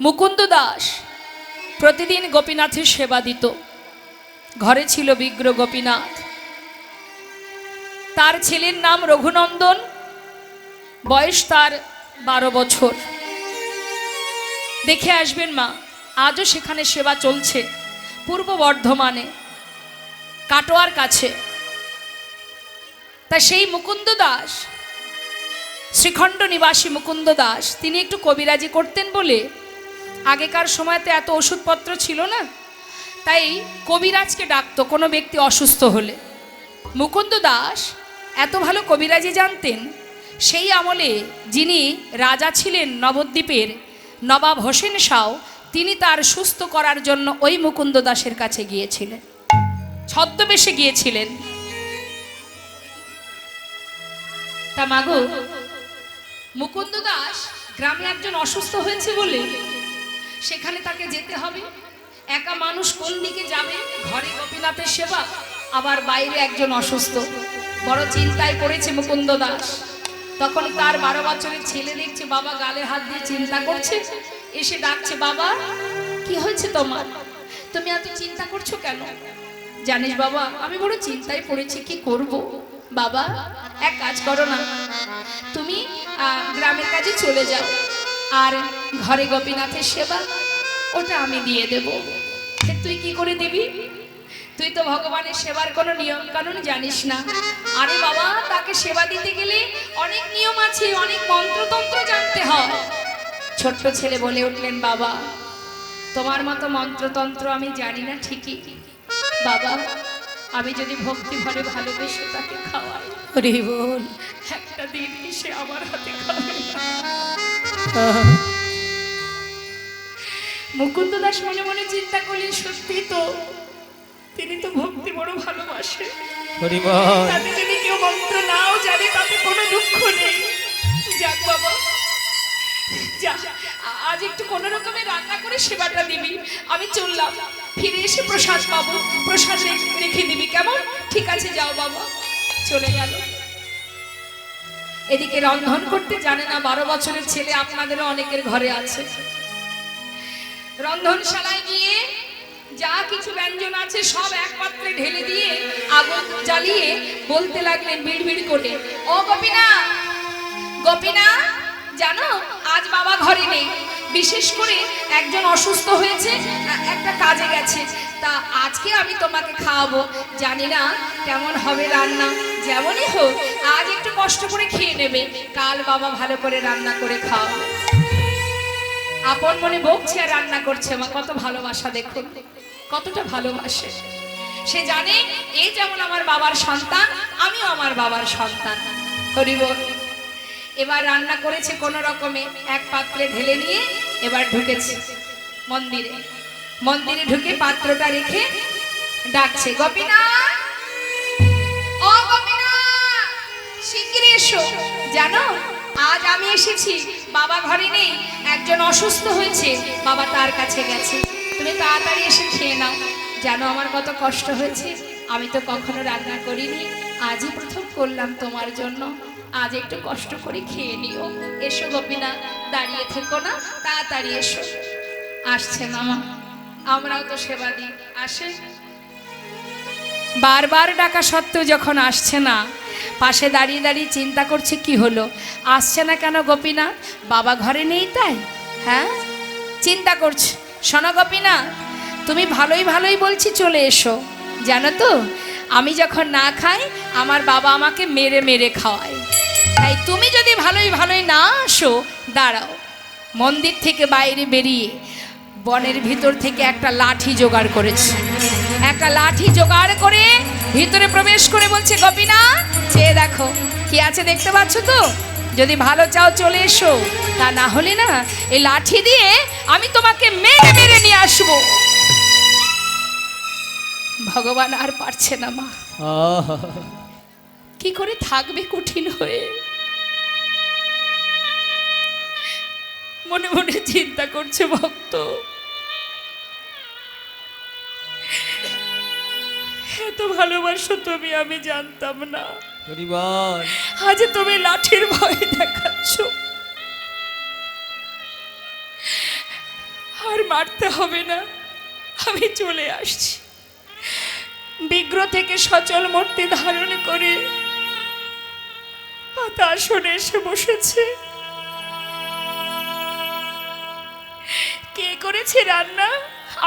মুকুন্দ দাস প্রতিদিন গোপীনাথের সেবা দিত। ঘরে ছিল বিগ্রহ গোপীনাথ। তার ছেলের নাম রঘুনন্দন, বয়স তার 12 বছর। দেখে আসবেন মা, আজও সেখানে সেবা চলছে পূর্ব বর্ধমানে, কাটোয়ার কাছে। তা সেই মুকুন্দ দাস, শ্রীখণ্ড নিবাসী মুকুন্দ দাস, তিনি একটু কবিরাজি করতেন বলে, আগেকার সময়তে এত ওষুধপত্র ছিল না, তাই কবিরাজকে ডাকতো কোনো ব্যক্তি অসুস্থ হলে। মুকুন্দ দাস এত ভালো কবিরাজি জানতেন, সেই আমলে যিনি রাজা ছিলেন নবদ্বীপের, নবাব হোসেন শাহ, তিনি তার সুস্থ করার জন্য ওই মুকুন্দ দাসের কাছে গিয়েছিলেন, ছদ্মবেশে গিয়েছিলেন। তা মাগো, মুকুন্দ দাস গ্রামে একজন অসুস্থ হয়েছে বলে সেখানে তাকে যেতে হবে। একা মানুষ কোন দিকে যাবে? ঘরে গোপীনাথের সেবা, আবার বাইরে একজন অসুস্থ। বড় চিন্তায় পড়েছে মুকুন্দ দাস। তখন তার 12 বছরের ছেলে দেখছে বাবা গালে হাত দিয়ে চিন্তা করছে, এসে ডাকছে, বাবা কি হয়েছে তোমার? তুমি এত চিন্তা করছো কেন? জানিস বাবা, আমি বড় চিন্তায় পড়েছি, কি করব। বাবা এক কাজ করো না, তুমি গ্রামের কাজে চলে যাও, আর ঘরে গোপীনাথের সেবা ওটা আমি দিয়ে দেব। তুই কি করে দিবি? তুই তো ভগবানের সেবার কোনো নিয়ম কানুন জানিস না। আরে বাবা, তাকে সেবা দিতে গেলে অনেক নিয়ম আছে, অনেক মন্ত্রতন্ত্র জানতে হয়। ছোট্ট ছেলে বলে উঠলেন, বাবা তোমার মতো মন্ত্রতন্ত্র আমি জানি না ঠিকই, বাবা আমি যদি ভক্তি ভরে ভালোবেসে তাকে খাওয়াই, হরি বল, একটা দিন সে আমার হাতে খাবে। মুকুন্দ দাস মনে মনে চিন্তা করলেন, সত্যি তো, তিনি তো ভক্তি বড় ভালোবাসে। তাতে যদি কেউ মন্ত্র নাও জানে তাতে কোনো দুঃখ নেই। যাক বাবা, যা, আজ একটু কোনো রকমে রান্না করে সেবাটা দিবি, আমি চললাম, ফিরে এসে প্রসাদ পাবো, প্রসাদ রেখে দিবি, কেমন? ঠিক আছে, যাও বাবা। চলে গেল। এদিকে রন্ধন করতে জানে না 12 বছরের ছেলে, আপনাদেরও অনেকের ঘরে আছে। রন্ধনশালায় গিয়ে যা কিছু ব্যঞ্জন আছে সব এক পাত্রে ঢেলে দিয়ে আগুন জ্বালিয়ে বলতে লাগলেন বিড়বিড় করে, ও গোপীনা, গোপীনা জানো আজ বাবা ঘরে নেই, বিশেষ করে একজন অসুস্থ হয়েছে, একটা কাজে গেছে, তা আজকে আমি তোমাকে খাওয়াবো। জানি না কেমন হবে রান্না, যেমনই হোক আজ একটু কষ্ট করে খেয়ে নেবে, কাল বাবা ভালো করে রান্না করে খাওয়াবে। আপন মনে বকছে আর রান্না করছে। মা কত ভালোবাসা, দেখুন কতটা ভালোবাসে। সে জানে এই যেমন আমার বাবার সন্তান, আমিও আমার বাবার সন্তান। হরি বল। এবার রান্না করেছে কোন রকমে, এক পাত্রে ঢেলে নিয়ে এবার ঢুকেছে মন্দিরে। মন্দিরে ঢুকে পাত্রটা রেখে ডাকছে, গোপীনা, ও গোপীনা, শিগগিরই এসো। জানো আজ আমি এসেছি, বাবা ঘরে নেই, একজন অসুস্থ হয়েছে, বাবা তার কাছে গেছে, তুমি তাড়াতাড়ি এসে খেয়ে নাও। জানো আমার কত কষ্ট হয়েছে, আমি তো কখনো রান্না করিনি, আজই প্রথম করলাম তোমার জন্য, আজ একটু কষ্ট করে খেয়ে নিও। এসো গোপীনা, দাঁড়িয়ে থেকো না, তাড়াতাড়ি এসো। আসছে মামা, আমরাও তো সেবা দিই, আসে। বারবার ডাকা সত্ত্বেও যখন আসছে না, পাশে দাঁড়িয়ে দাঁড়িয়ে চিন্তা করছে কি হলো, আসছে না কেন গোপীনা? বাবা ঘরে নেই তাই? হ্যাঁ, চিন্তা করছে। শোনো গোপীনা, তুমি ভালোই ভালোই বলছি চলে এসো, জানো তো আমি যখন না খাই আমার বাবা আমাকে মেরে মেরে খাওয়ায়, তাই তুমি যদি ভালোই ভালোই না আসো, দাঁড়াও। মন্দির থেকে বাইরে বেরিয়ে বনের ভিতর থেকে একটা লাঠি জোগাড় করেছে, একটা লাঠি জোগাড় করে ভিতরে প্রবেশ করে বলছে, গোপীনা চেয়ে দেখো কি আছে, দেখতে পাচ্ছ তো? যদি ভালো চাও চলে এসো, তা না হলে না এই লাঠি দিয়ে আমি তোমাকে মেরে মেরে নিয়ে আসবো। ভগবান আর পারছে না মা, কি করে থাকবে কঠিন হয়ে। মনে মনে চিন্তা করছে ভক্ত, এত ভালোবাসো তুমি, আমি জানতাম না। হরি বল। আজ তুমি লাঠির ভয় দেখাচ্ছ। আর মারতে হবে না, আমি চলে আসছি। বিগ্রহ থেকে সচল মূর্তি ধারণ করে পাতা আসনে এসে বসেছে। কে করেছে রান্না?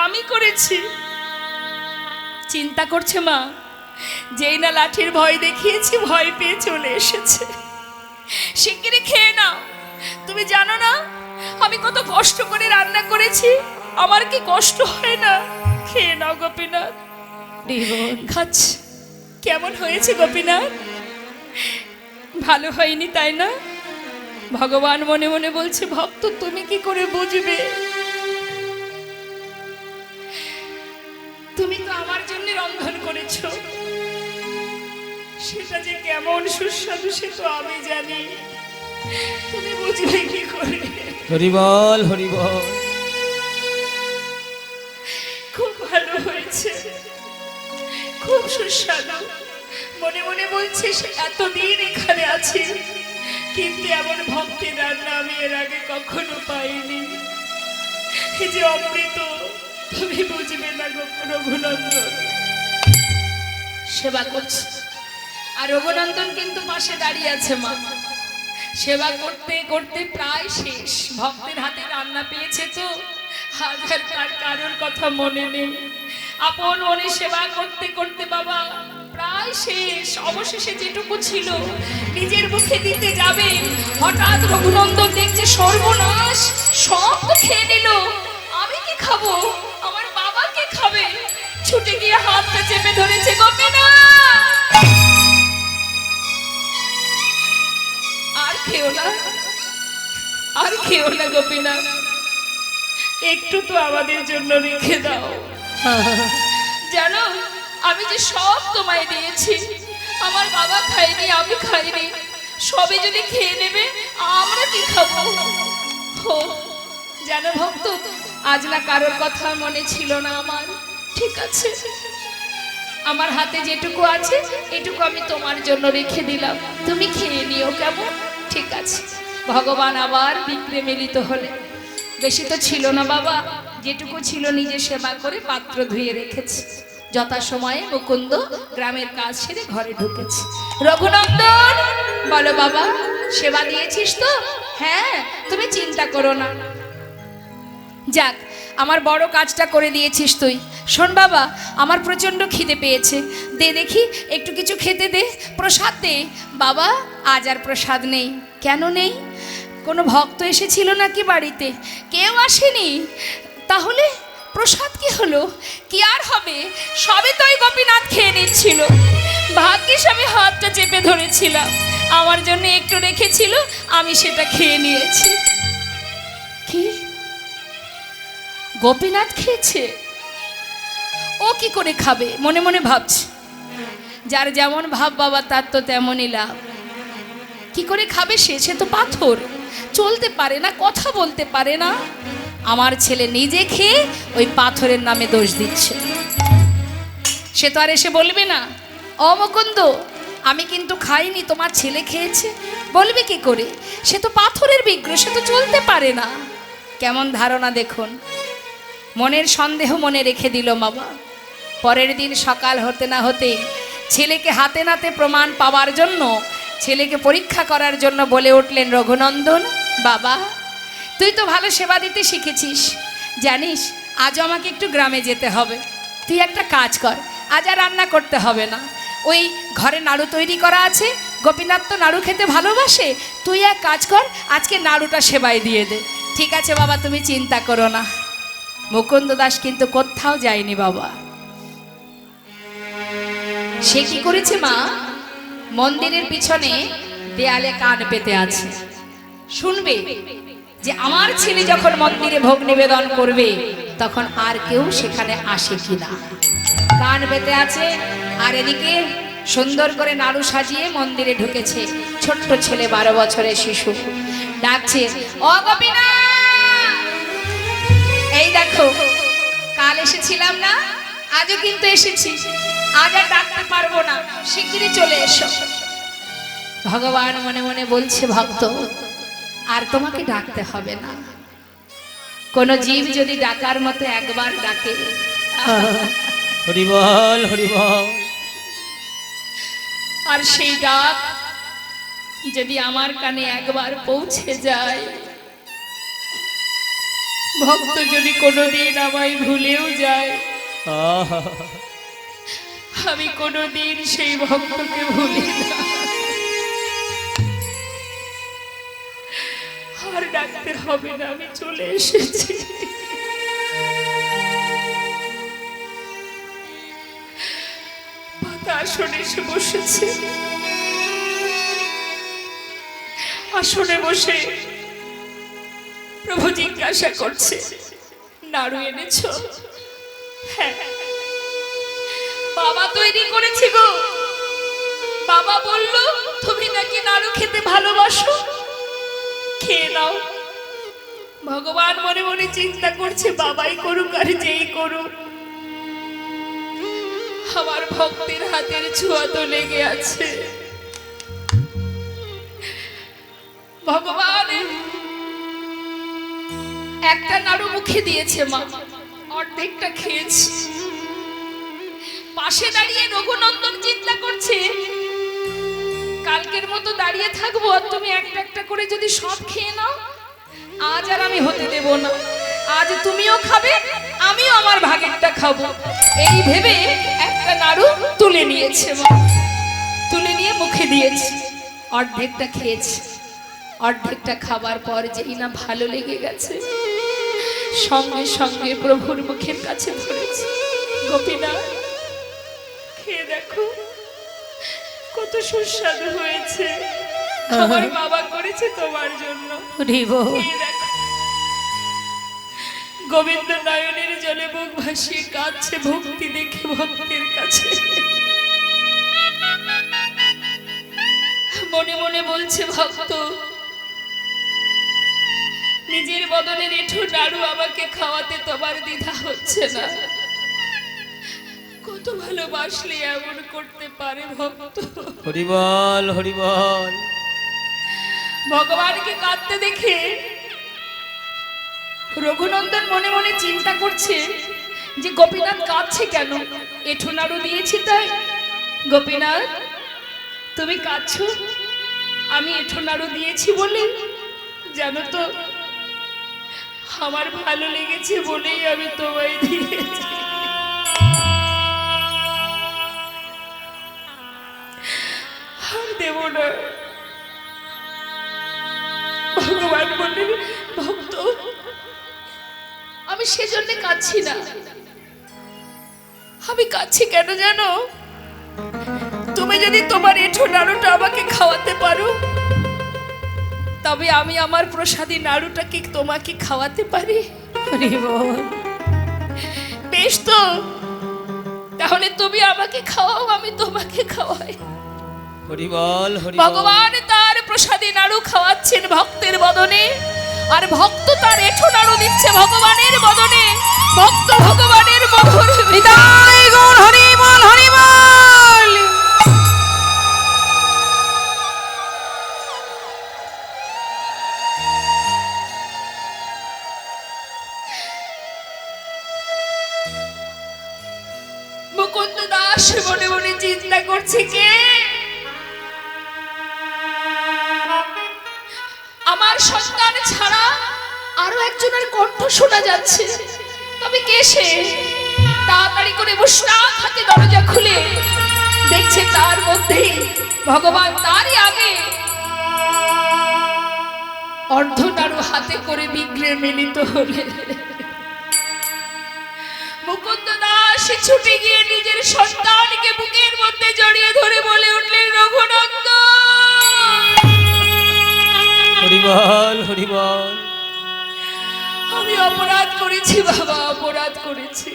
আমি করেছি। চিন্তা করছে মা, যেই না লাঠির ভয় দেখিয়েছি, ভয় পেয়ে চলে এসেছে। শিগগিরই খেয়ে নাও। তুমি জানো না আমি কত কষ্ট করে রান্না করেছি, আমার কি কষ্ট হয় না? খেয়ে নাও গোপীনাথ। খাচ্ছে। কেমন হয়েছে গোপীনাথ? ভালো হয়নি তাই না? ভগবান মনে মনে বলছে, ভক্ত তুমি কি করে বুঝবে? তুমি তো আমার জন্য রন্ধন করেছো, সেটা যে কেমন সুস্বাদু সে তো আমি জানি, তুমি বুঝবে কি করে? হরি বল, হরি বল। খুব ভালো হয়েছে, খুব সুস্বাদু। মনে মনে বলছে এতদিন এখানে আছি, কিন্তু এমন ভক্তের রান্না আমি এর আগে কখনো পাইনি। এই যে অমৃত, তুমি বুঝবে না রঘুনন্দন। সেবা করছে, আর রঘুনন্দন কিন্তু পাশে দাঁড়িয়ে আছে মা। সেবা করতে করতে প্রায় শেষ। ভক্তের হাতে রান্না পেয়েছে তো হাজার তার কারোর কথা মনে নেই। আপন মনে সেবা করতে করতে বাবা প্রায় শেষ। অবশেষে যেটুকু ছিল নিজের মুখে দিতে যাবে, হঠাৎ রঘুনন্দন দেখছে সর্বনাশ, সব তো খেয়ে নিল। আমি কি খাবো? আমার বাবা কে খাবে? ছুটে গিয়ে হাতটা চেপে ধরেছে। গোপীনাথ, আর খেও না, আর খেও না গোপীনাথ, একটু তো আমাদের জন্য রেখে দাও। জানো আমি যে সব তোমায় দিয়েছি, আমার বাবা খায়নি, আমি খাইনি, সবে যদি খেয়ে নেবে আমরা কি খাবো? ও জানো ভক্ত, আজ না কারোর কথা মনে ছিল না আমার। ঠিক আছে, আমার হাতে যেটুকু আছে এটুকু আমি তোমার জন্য রেখে দিলাম, তুমি খেয়ে নিও, কেমন? ঠিক আছে। ভগবান আবার বিক্রে মিলিত হলে। বেশি তো ছিল না বাবা, যেটুকু ছিল নিজে সেবা করে পাত্র ধুয়ে রেখেছে। যথাসময়ে মুকুন্দ গ্রামের কাজ সেরে ঘরে ঢুকেছে। রঘুনন্দন, বলো বাবা, সেবা দিয়েছিস তো? হ্যাঁ, তুমি চিন্তা করো না। যাক, আমার বড় কাজটা করে দিয়েছিস তুই। শোন বাবা, আমার প্রচণ্ড খিদে পেয়েছে, দে দেখি একটু কিছু খেতে দে, প্রসাদ দে। বাবা, আজ আর প্রসাদ নেই। কেন নেই? কোনো ভক্ত এসেছিল নাকি বাড়িতে? কেউ আসেনি। তাহলে প্রসাদ কি হলো? কি আর হবে, সবে তো ওই গোপীনাথ খেয়ে নিচ্ছিল। ভাগ্যিস আমি হাতটা চেপে ধরেছিলাম, আমার জন্য একটু রেখেছিল, আমি সেটা খেয়ে নিয়েছি। কি গোপীনাথ খেয়েছে? ও কি করে খাবে? মনে মনে ভাবছে। যার যেমন ভাব বাবা, তার তো তেমনই লাভ। কি করে খাবে সে? সে তো পাথর, চলতে পারে না, কথা বলতে পারে না। আমার ছেলে নিজে খেয়ে ওই পাথরের নামে দোষ দিচ্ছে। সে তো আর এসে বলবে না, ও মুকুন্দ, আমি কিন্তু খাইনি, তোমার ছেলে খেয়েছে। বলবে কি করে? সে তো পাথরের বিগ্রহ, সে তো চলতে পারে না। কেমন ধারণা দেখুন। মনের সন্দেহ মনে রেখে দিল বাবা। পরের দিন সকাল হতে না হতে ছেলেকে হাতে নাতে প্রমাণ পাওয়ার জন্য, ছেলেকে পরীক্ষা করার জন্য বলে উঠলেন, রঘুনন্দন বাবা, তুই তো ভালো সেবা দিতে শিখেছিস, জানিস আজ আমাকে একটু গ্রামে যেতে হবে। তুই একটা কাজ কর, আজ আর রান্না করতে হবে না, ওই ঘরে নাড়ু তৈরি করা আছে, গোপীনাথ তো নাড়ু খেতে ভালোবাসে, তুই এক কাজ কর, আজকে নাড়ুটা সেবাই দিয়ে দে। ঠিক আছে বাবা, তুমি চিন্তা করো না। মুকুন্দ দাস কিন্তু কোথাও যায়নি বাবা। সে কি করেছে মা? মন্দিরের পিছনে দেয়ালে কান পেতে আছে, শুনবে যে আমার ছেলে যখন মন্দিরে ভোগ নিবেদন করবে তখন আর কেউ সেখানে আসে কিনা। কান পেতে আছে, আর এদিকে সুন্দর করে নাড়ু সাজিয়ে মন্দিরে ঢুকেছে ছোট্ট ছেলে, 12 বছরের শিশু। ডাকছে, ও গোপীনাথ, এই দেখো, কাল এসেছিলাম না, আজও কিন্তু এসেছি, আজ আর ডাকতে পারবো না, শিগগিরই চলে এসো। ভগবান মনে মনে বলছে, ভক্ত আর তোমাকে ডাকতে হবে না। কোন জীব যদি ডাকার মতো একবার ডাকে, হরি বল হরি বল, আর সেই ডাক যদি আমার কানে একবার পৌঁছে যায়, ভক্ত যদি কোনোদিন আমায় ভুলেও যায়, আমি কোনোদিন সেই ভক্তকে ভুলি না। আর ডাকতে হবে না, আমি চলে এসেছি। পাতা আসনে এসে বসেছে। আসনে বসে প্রভু জিজ্ঞাসা করছে, নাড়ু এনেছো? হ্যাঁ। বাবা তৈরি করেছি গো। বাবা বলল তুমি নাকি নাড়ু খেতে ভালোবাসো, খেয়ে নাও। ভগবান মনে মনে চিন্তা করছে, বাবাই করুক আর যেই করুক, আমার ভক্তের হাতের ছোঁয়া তো লেগে আছে। ভগবান একটা নাড়ু মুখে দিয়েছে, মা অর্ধেকটা খেয়েছি। পাশে দাঁড়িয়ে রঘুনন্দন চিন্তা করছে, কালকের মতো দাঁড়িয়ে থাকবো আর তুমি একটা একটা করে যদি সব খেয়ে নাও, আজ আর আমি হতে দেব না। আজ তুমিও খাবে, আমিও আমার ভাগেরটা খাবো। এই ভেবে একটা নাড়ু তুলে নিয়েছে, মা তুলে নিয়ে মুখে দিয়েছে। অর্ধেকটা খেয়েছি। অর্ধেকটা খাবার পর যেই না ভালো লেগে গেছে, সঙ্গে সঙ্গে প্রভুর মুখের কাছে ধরেছি, গোপীনাথ খেয়ে দেখো কত সুস্বাদু হয়েছে, আমার বাবা করেছে তোমার জন্য। খেয়ে দেখো। গোবিন্দ নয়নের জলে বুক ভাসিয়ে কাঁদছে ভক্তি দেখে ভক্তের কাছে। মনে মনে বলছে, ভক্ত নিজের বদলে এঁঠো নাড়ু আমাকে খাওয়াতে তোমার দ্বিধা হচ্ছে না। কত ভালোবাসলে এমন করতে পারে ভক্ত। হরি বল হরি বল। ভগবানকে কাঁদতে দেখে রঘুনন্দন মনে মনে চিন্তা করছে যে গোপীনাথ কাঁদছে কেন, এঁঠো নাড়ু দিয়েছি তাই। গোপীনাথ তুমি কাঁদছো, আমি এঁঠো নাড়ু দিয়েছি বলে? জানো তো আমার ভালো লেগেছে বলেই আমি তোমায় দিয়েছি। আর দেব না। ভগবান বললেন, ভক্ত আমি সেজন্য কাঁদছি না। আমি কাঁদছি কেন জানো? তুমি যদি তোমার এঁঠো নাড়ুটা আমাকে খাওয়াতে পারো, তবে আমি আমার প্রসাদী নাড়ুটাকে তোমাকে খাওয়াতে পারি। বেশ তো, তাহলে তুমি আমাকে খাওয়াও, আমি তোমাকে খাওয়াই। হরি বল হরি বল। ভগবান তার প্রসাদী নাড়ু খাওয়াচ্ছেন ভক্তের বদনে, আর ভক্ত তার এঁঠো নাড়ু দিচ্ছে ভগবানের বদনে। ভক্ত ভগবানের মধুর হৃদয় গুণ হরি বল হরি বল। মুকুন্দ দাস মনে মনে চিন্তা করছে, কে আমার সন্তান ছাড়া আরো একজনের কণ্ঠ শোনা যাচ্ছে, তবে কে সে? তাড়াতাড়ি করে মুস্তাক হাতে দরজা খুলে দেখছে তার মধ্যেই ভগবান তারই আগে অর্ধ নাড়ু হাতে করে বিগ্রে মিলিত হলেন। মুকুন্দ দাস ছুটে গিয়ে নিজের সন্তানকে বুকের মধ্যে জড়িয়ে ধরে বলে উঠলেন, রঘুনন্দন হরি বল হরি বল। আমি অপরাধ করেছি বাবা, অপরাধ করেছি।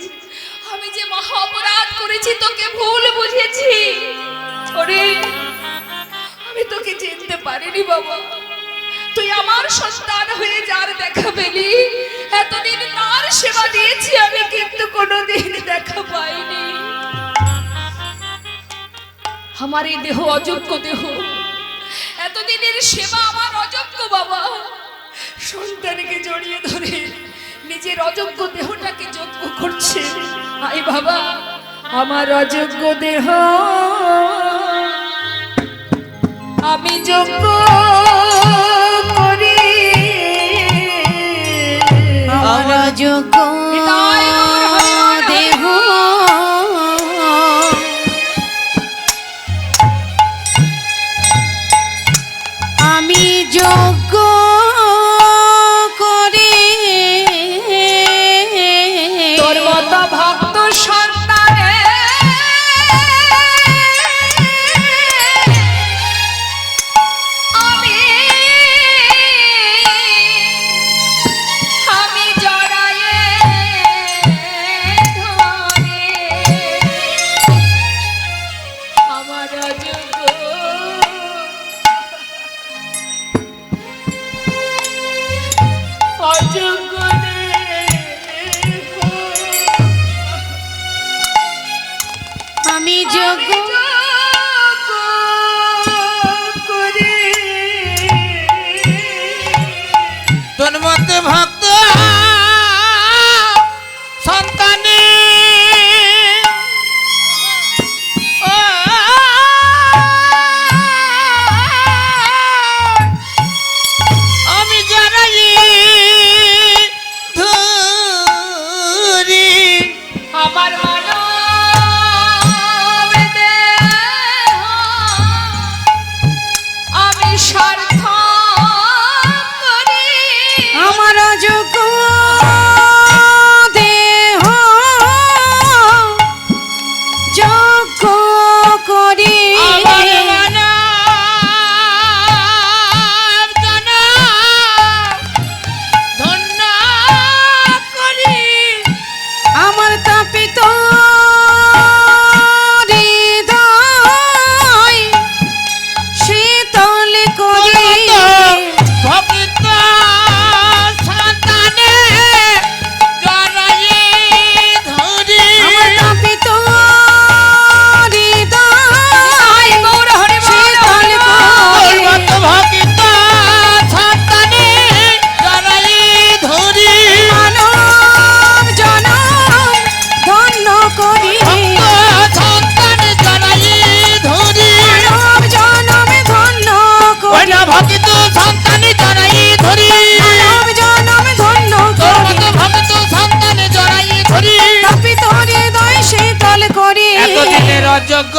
আমি যে মহা অপরাধ করেছি, তোকে ভুল বুঝেছি। ওরে আমি তোকে চিনতে পারিনি বাবা। তুই আমার সন্তান হয়ে যার দেখা পেলি, এতদিন তার সেবা দিয়েছি আমি, কিন্তু কোনোদিন দেখা পাইনি। আমার এই দেহ অযোগ্য দেহ, এতদিনের সেবা আমার অযোগ্য বাবা। সন্তানকে জড়িয়ে ধরে নিজের অযোগ্য দেহটাকে যোগ্য করছে। আই বাবা, আমার অযোগ্য দেহ আমি যোগ্য করি। আমার যোগ্য দেহ আমি যোগ্য করে তোর মতো ভক্ত সন্তানে আমি জড়ায়ে ধরে আমার অযোগ্য অযোগ্য আমি যোগ্য করে তোর মতে ভক্ত সন্তানে ও আমি জানাই ধরি আমার মানব দেহ আমি স্বার্থ করি। আমার যোগ্য দেহ যোগ্য করে আমার মানব জানা ধন্য করি আমার তাপিত হৃদয় শীতল করে ভক্ত সন্তানে জড়ায়ে ধরি আমার তাপিত হৃদয় গৌর হরি শীতল তোর করে মতো ভক্ত সন্তানে জড়ায়ে ধরি মানব জনম ধন্য করি ভক্ত সন্তানে জড়ায়ে ধরি মানব জনম ধন্য ওই করি না ভক্ত সন্তানে জড়ায়ে ধরি মানব জনম ধন্য তোর করি মতো ভক্ত সন্তানে জড়ায়ে ধরি তাপিত হৃদয় শীতল করি এতদিনের অযোগ্য